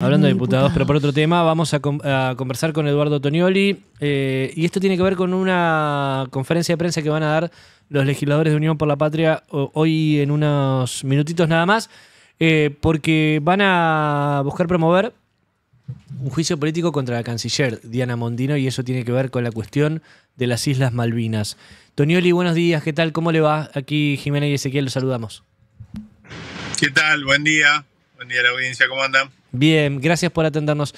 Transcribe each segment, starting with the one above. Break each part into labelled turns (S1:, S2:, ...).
S1: Hablando de diputados, pero por otro tema, vamos a conversar con Eduardo Tonioli. Y esto tiene que ver con una conferencia de prensa que van a dar los legisladores de Unión por la Patria hoy en unos minutitos nada más, porque van a buscar promover un juicio político contra la canciller Diana Mondino, y eso tiene que ver con la cuestión de las Islas Malvinas. Tonioli, buenos días, ¿qué tal? ¿Cómo le va? Aquí Jimena y Ezequiel los saludamos.
S2: ¿Qué tal? Buen día a la audiencia, ¿cómo andan?
S1: Bien, gracias por atendernos.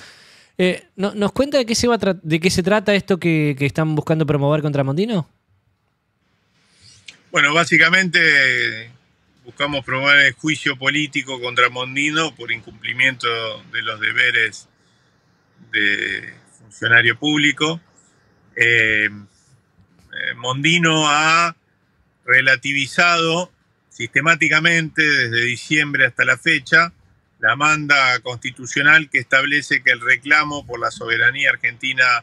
S1: ¿Nos cuenta de qué se trata esto que están buscando promover contra Mondino?
S2: Bueno, básicamente buscamos promover el juicio político contra Mondino por incumplimiento de los deberes de funcionario público. Mondino ha relativizado sistemáticamente desde diciembre hasta la fecha la manda constitucional que establece que el reclamo por la soberanía argentina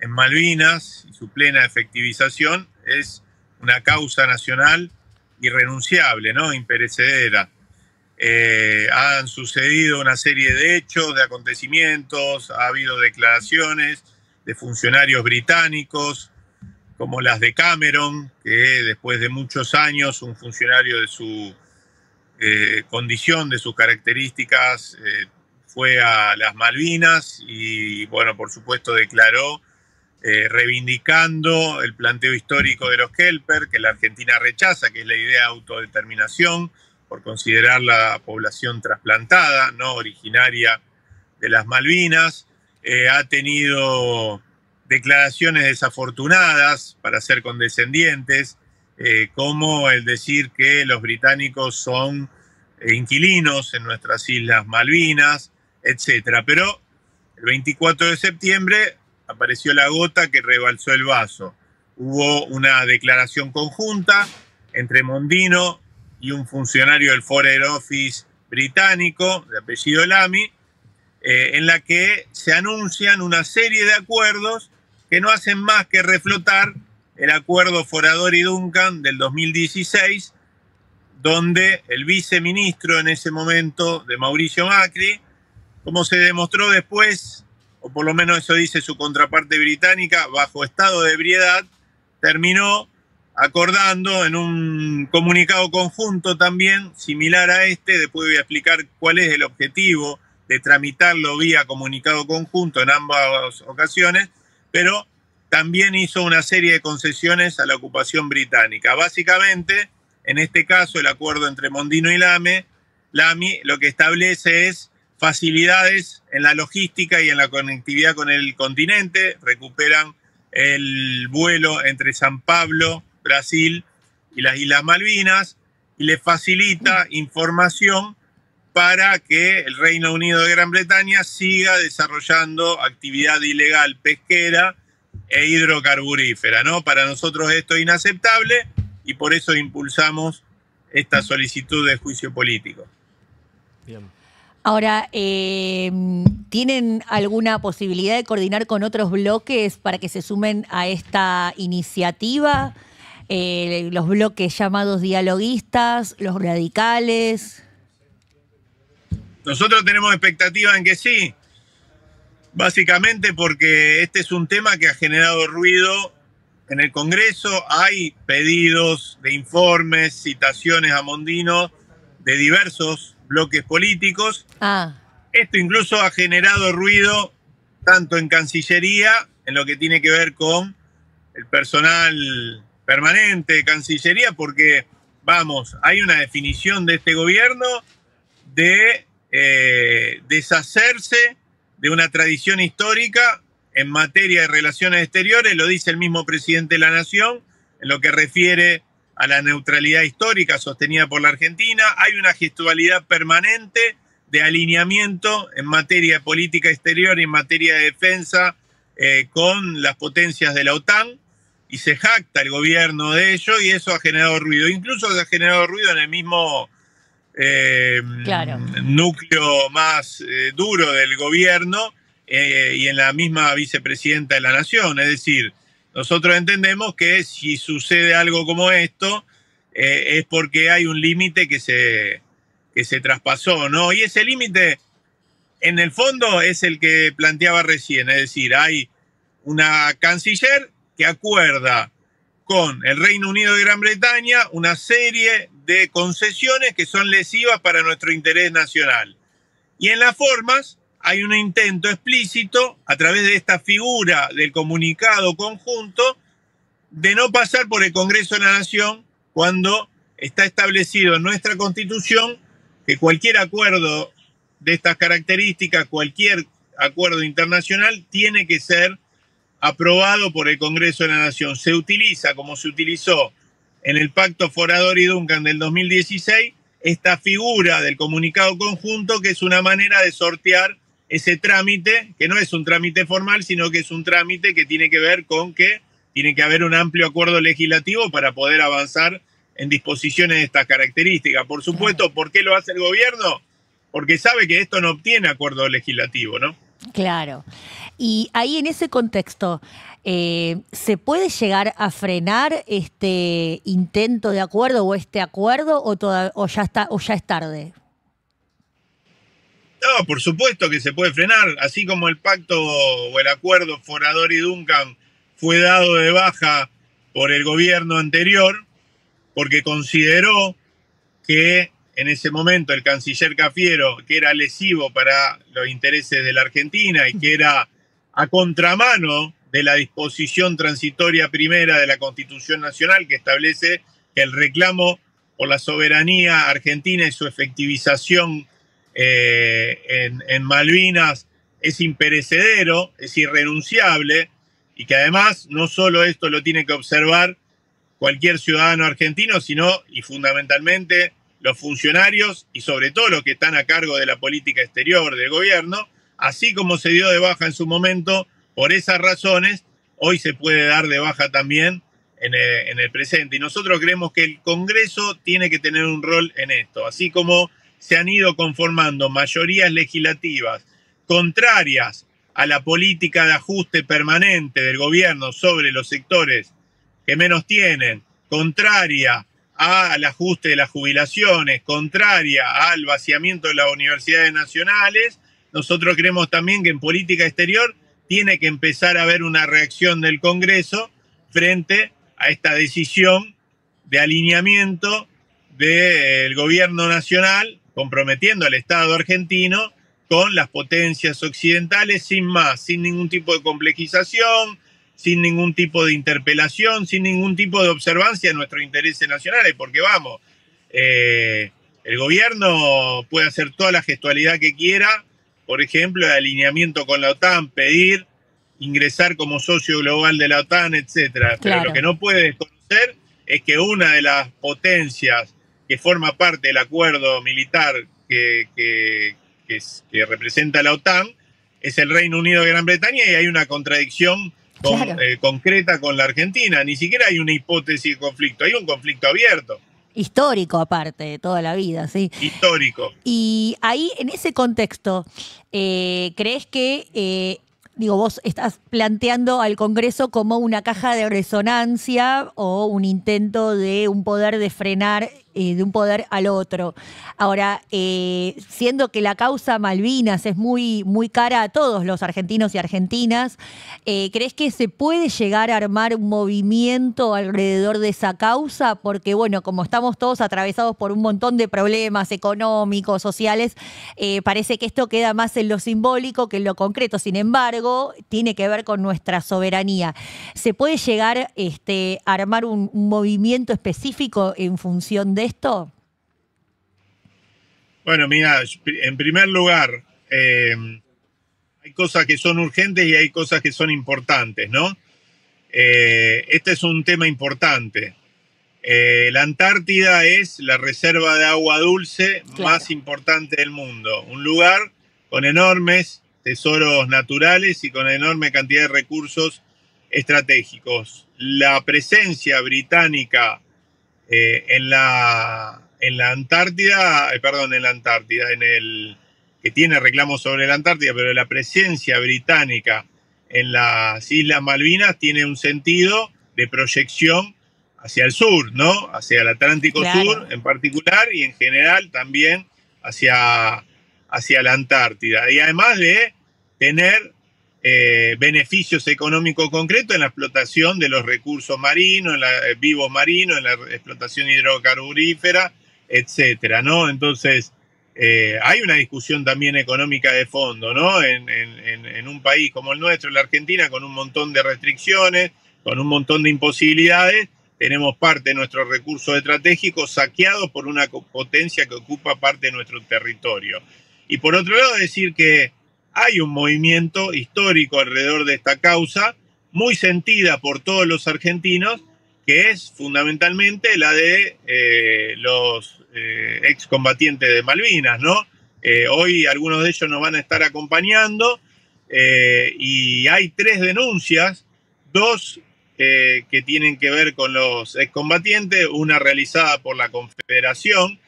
S2: en Malvinas y su plena efectivización es una causa nacional irrenunciable, ¿no? Imperecedera. Han sucedido una serie de hechos, de acontecimientos, ha habido declaraciones de funcionarios británicos, como las de Cameron, que después de muchos años, un funcionario de su condición, de sus características, fue a las Malvinas y, bueno, por supuesto declaró reivindicando el planteo histórico de los Kelper, que la Argentina rechaza, que es la idea de autodeterminación, por considerar la población trasplantada, no originaria de las Malvinas. Ha tenido declaraciones desafortunadas, para ser condescendientes, como el decir que los británicos son inquilinos en nuestras Islas Malvinas, etc. Pero el 24 de septiembre apareció la gota que rebalsó el vaso. Hubo una declaración conjunta entre Mondino y un funcionario del Foreign Office británico, de apellido Lamy, en la que se anuncian una serie de acuerdos que no hacen más que reflotar el acuerdo Foradori-Duncan del 2016, donde el viceministro en ese momento de Mauricio Macri, como se demostró después, o por lo menos eso dice su contraparte británica, bajo estado de ebriedad, terminó acordando en un comunicado conjunto también, similar a este. Después voy a explicar cuál es el objetivo de tramitarlo vía comunicado conjunto en ambas ocasiones, pero también hizo una serie de concesiones a la ocupación británica. Básicamente, en este caso, el acuerdo entre Mondino y Lamy lo que establece es facilidades en la logística y en la conectividad con el continente. Recuperan el vuelo entre San Pablo, Brasil, y las Islas Malvinas, y le facilita información para que el Reino Unido de Gran Bretaña siga desarrollando actividad ilegal pesquera e hidrocarburífera, ¿no? Para nosotros esto es inaceptable y por eso impulsamos esta solicitud de juicio político.
S3: Bien. Ahora, ¿tienen alguna posibilidad de coordinar con otros bloques para que se sumen a esta iniciativa? Los bloques llamados dialoguistas, los radicales.
S2: Nosotros tenemos expectativa en que sí. Básicamente porque este es un tema que ha generado ruido en el Congreso. Hay pedidos de informes, citaciones a Mondino de diversos bloques políticos. Esto incluso ha generado ruido tanto en Cancillería, en lo que tiene que ver con el personal permanente de Cancillería, porque, vamos, hay una definición de este gobierno de deshacerse de una tradición histórica en materia de relaciones exteriores. Lo dice el mismo presidente de la Nación en lo que refiere a la neutralidad histórica sostenida por la Argentina. Hay una gestualidad permanente de alineamiento en materia de política exterior y en materia de defensa con las potencias de la OTAN, y se jacta el gobierno de ello, y eso ha generado ruido. Incluso se ha generado ruido en el mismo núcleo más duro del gobierno y en la misma vicepresidenta de la Nación. Es decir, nosotros entendemos que si sucede algo como esto es porque hay un límite que se traspasó, ¿no? Y ese límite en el fondo es el que planteaba recién, es decir, hay una canciller que acuerda con el Reino Unido de Gran Bretaña una serie de concesiones que son lesivas para nuestro interés nacional. Y en las formas hay un intento explícito, a través de esta figura del comunicado conjunto, de no pasar por el Congreso de la Nación cuando está establecido en nuestra Constitución que cualquier acuerdo de estas características, cualquier acuerdo internacional, tiene que ser aprobado por el Congreso de la Nación. Se utiliza, como se utilizó en el Pacto Foradori-Duncan del 2016, esta figura del comunicado conjunto, que es una manera de sortear ese trámite, que no es un trámite formal, sino que es un trámite que tiene que ver con que tiene que haber un amplio acuerdo legislativo para poder avanzar en disposiciones de estas características. Por supuesto, ¿por qué lo hace el gobierno? Porque sabe que esto no obtiene acuerdo legislativo, ¿no?
S3: Claro. Y ahí en ese contexto, ¿se puede llegar a frenar este intento de acuerdo o este acuerdo o ya es tarde?
S2: No, por supuesto que se puede frenar, así como el pacto o el acuerdo Foradori-Duncan fue dado de baja por el gobierno anterior, porque consideró que en ese momento el canciller Cafiero, que era lesivo para los intereses de la Argentina y que era a contramano de la disposición transitoria primera de la Constitución Nacional, que establece que el reclamo por la soberanía argentina y su efectivización en Malvinas es imperecedero, es irrenunciable, y que además no solo esto lo tiene que observar cualquier ciudadano argentino, sino y fundamentalmente los funcionarios y sobre todo los que están a cargo de la política exterior del gobierno, así como se dio de baja en su momento por esas razones, hoy se puede dar de baja también en el presente. Y nosotros creemos que el Congreso tiene que tener un rol en esto, así como se han ido conformando mayorías legislativas contrarias a la política de ajuste permanente del gobierno sobre los sectores que menos tienen, contraria al ajuste de las jubilaciones, contraria al vaciamiento de las universidades nacionales. Nosotros creemos también que en política exterior tiene que empezar a haber una reacción del Congreso frente a esta decisión de alineamiento del gobierno nacional, comprometiendo al Estado argentino con las potencias occidentales sin más, sin ningún tipo de complejización, sin ningún tipo de interpelación, sin ningún tipo de observancia de nuestros intereses nacionales, porque vamos, el gobierno puede hacer toda la gestualidad que quiera, por ejemplo, de alineamiento con la OTAN, pedir ingresar como socio global de la OTAN, etcétera. Pero lo que no puede desconocer es que una de las potencias que forma parte del acuerdo militar que representa la OTAN es el Reino Unido de Gran Bretaña, y hay una contradicción concreta con la Argentina. Ni siquiera hay una hipótesis de conflicto, hay un conflicto abierto.
S3: Histórico, aparte, de toda la vida, sí.
S2: Histórico.
S3: Y ahí, en ese contexto, ¿crees que, vos estás planteando al Congreso como una caja de resonancia o un intento de un poder de frenar de un poder al otro? Ahora, siendo que la causa Malvinas es muy, muy cara a todos los argentinos y argentinas, ¿crees que se puede llegar a armar un movimiento alrededor de esa causa? Porque, bueno, como estamos todos atravesados por un montón de problemas económicos, sociales, parece que esto queda más en lo simbólico que en lo concreto. Sin embargo, tiene que ver con nuestra soberanía. ¿Se puede llegar a armar un movimiento específico en función de esto?
S2: Bueno, mira, en primer lugar, hay cosas que son urgentes y hay cosas que son importantes, ¿no? Este es un tema importante. La Antártida es la reserva de agua dulce más importante del mundo. Un lugar con enormes tesoros naturales y con enorme cantidad de recursos estratégicos. La presencia británica en la Antártida, que tiene reclamos sobre la Antártida, pero la presencia británica en las Islas Malvinas tiene un sentido de proyección hacia el sur, ¿no? Hacia el Atlántico Sur en particular, y en general también hacia hacia la Antártida. Y además de tener beneficios económicos concretos en la explotación de los recursos marinos, vivos marinos, en la explotación hidrocarburífera, etcétera, ¿no? Entonces, hay una discusión también económica de fondo, ¿no? En un país como el nuestro, la Argentina, con un montón de restricciones, con un montón de imposibilidades, tenemos parte de nuestros recursos estratégicos saqueados por una potencia que ocupa parte de nuestro territorio. Y por otro lado, decir que hay un movimiento histórico alrededor de esta causa, muy sentida por todos los argentinos, que es fundamentalmente la de los excombatientes de Malvinas, ¿no? Hoy algunos de ellos nos van a estar acompañando y hay 3 denuncias, 2 que tienen que ver con los excombatientes, una realizada por la Confederación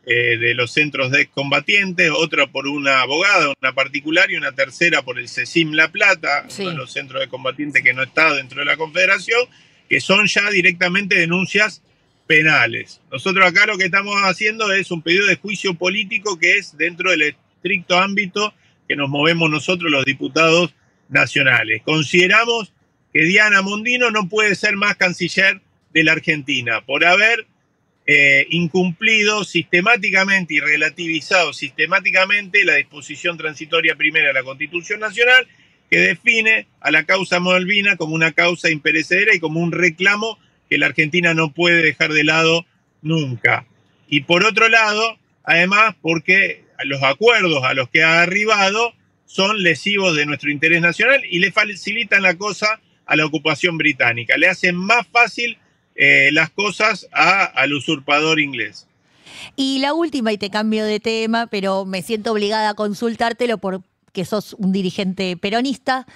S2: de los Centros de Excombatientes, otra por una abogada, una particular, y una tercera por el CECIM La Plata,
S3: sí,
S2: uno de los centros de excombatientes que no está dentro de la Confederación, que son ya directamente denuncias penales. Nosotros acá lo que estamos haciendo es un pedido de juicio político que es dentro del estricto ámbito que nos movemos nosotros los diputados nacionales. Consideramos que Diana Mondino no puede ser más canciller de la Argentina por haber incumplido sistemáticamente y relativizado sistemáticamente la disposición transitoria primera de la Constitución Nacional, que define a la causa Malvina como una causa imperecedera y como un reclamo que la Argentina no puede dejar de lado nunca. Y por otro lado, además, porque los acuerdos a los que ha arribado son lesivos de nuestro interés nacional y le facilitan la cosa a la ocupación británica, le hacen más fácil las cosas al usurpador inglés.
S3: Y la última, y te cambio de tema, pero me siento obligada a consultártelo porque sos un dirigente peronista.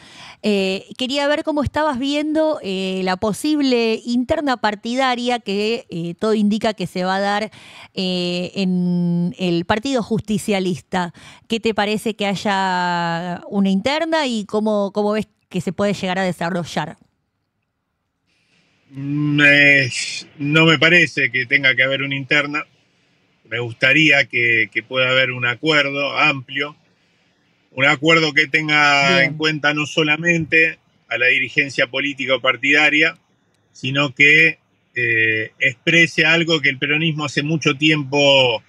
S3: Quería ver cómo estabas viendo la posible interna partidaria que todo indica que se va a dar en el Partido Justicialista. ¿Qué te parece que haya una interna y cómo ves que se puede llegar a desarrollar?
S2: No me parece que tenga que haber una interna. Me gustaría que pueda haber un acuerdo amplio, un acuerdo que tenga en cuenta no solamente a la dirigencia política o partidaria, sino que exprese algo que el peronismo hace mucho tiempo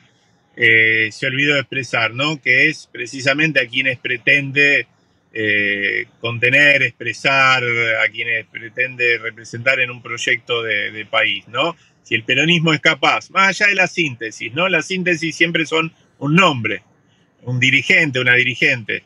S2: se olvidó de expresar, ¿no? Que es precisamente a quienes pretende contener, expresar, a quienes pretende representar en un proyecto de país, ¿no? Si el peronismo es capaz, más allá de la síntesis, ¿no? La síntesis siempre son un nombre, un dirigente, una dirigente.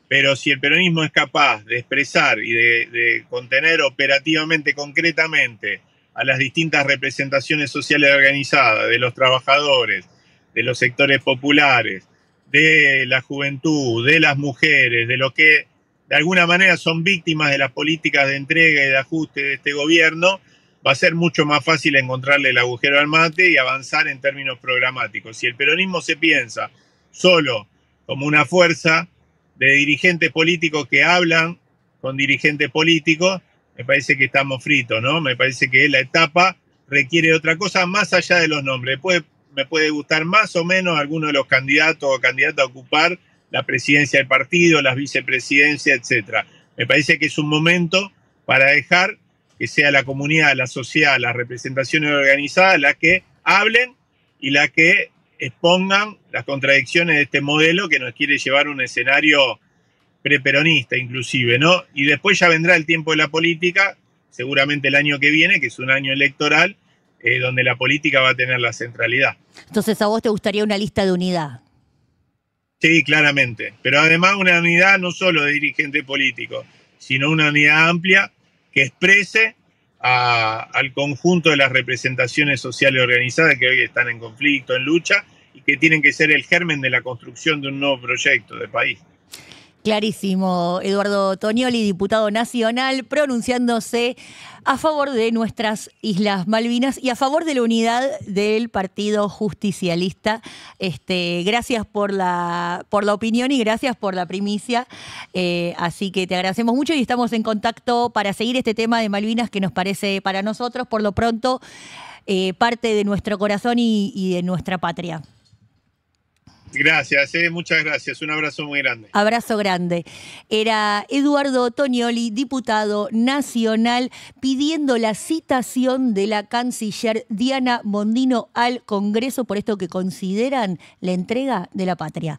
S2: Pero si el peronismo es capaz de expresar y de contener operativamente, concretamente, a las distintas representaciones sociales organizadas, de los trabajadores, de los sectores populares, de la juventud, de las mujeres, de lo que de alguna manera son víctimas de las políticas de entrega y de ajuste de este gobierno, va a ser mucho más fácil encontrarle el agujero al mate y avanzar en términos programáticos. Si el peronismo se piensa solo como una fuerza de dirigentes políticos que hablan con dirigentes políticos, me parece que estamos fritos, ¿no? Me parece que la etapa requiere otra cosa más allá de los nombres. Me puede gustar más o menos alguno de los candidatos o candidatas a ocupar la presidencia del partido, las vicepresidencias, etc. Me parece que es un momento para dejar que sea la comunidad, la sociedad, las representaciones organizadas las que hablen y las que expongan las contradicciones de este modelo que nos quiere llevar a un escenario preperonista inclusive, ¿no? Y después ya vendrá el tiempo de la política, seguramente el año que viene, que es un año electoral, donde la política va a tener la centralidad.
S3: Entonces, ¿a vos te gustaría una lista de unidad?
S2: Sí, claramente. Pero además una unidad no solo de dirigentes políticos, sino una unidad amplia que exprese al conjunto de las representaciones sociales organizadas que hoy están en conflicto, en lucha, y que tienen que ser el germen de la construcción de un nuevo proyecto de país.
S3: Clarísimo. Eduardo Tonioli, diputado nacional, pronunciándose a favor de nuestras Islas Malvinas y a favor de la unidad del Partido Justicialista. Gracias por la opinión y gracias por la primicia. Así que te agradecemos mucho y estamos en contacto para seguir este tema de Malvinas que nos parece para nosotros, por lo pronto, parte de nuestro corazón y de nuestra patria.
S2: Gracias, muchas gracias. Un abrazo muy grande.
S3: Abrazo grande. Era Eduardo Tonioli, diputado nacional, pidiendo la citación de la canciller Diana Mondino al Congreso por esto que consideran la entrega de la patria.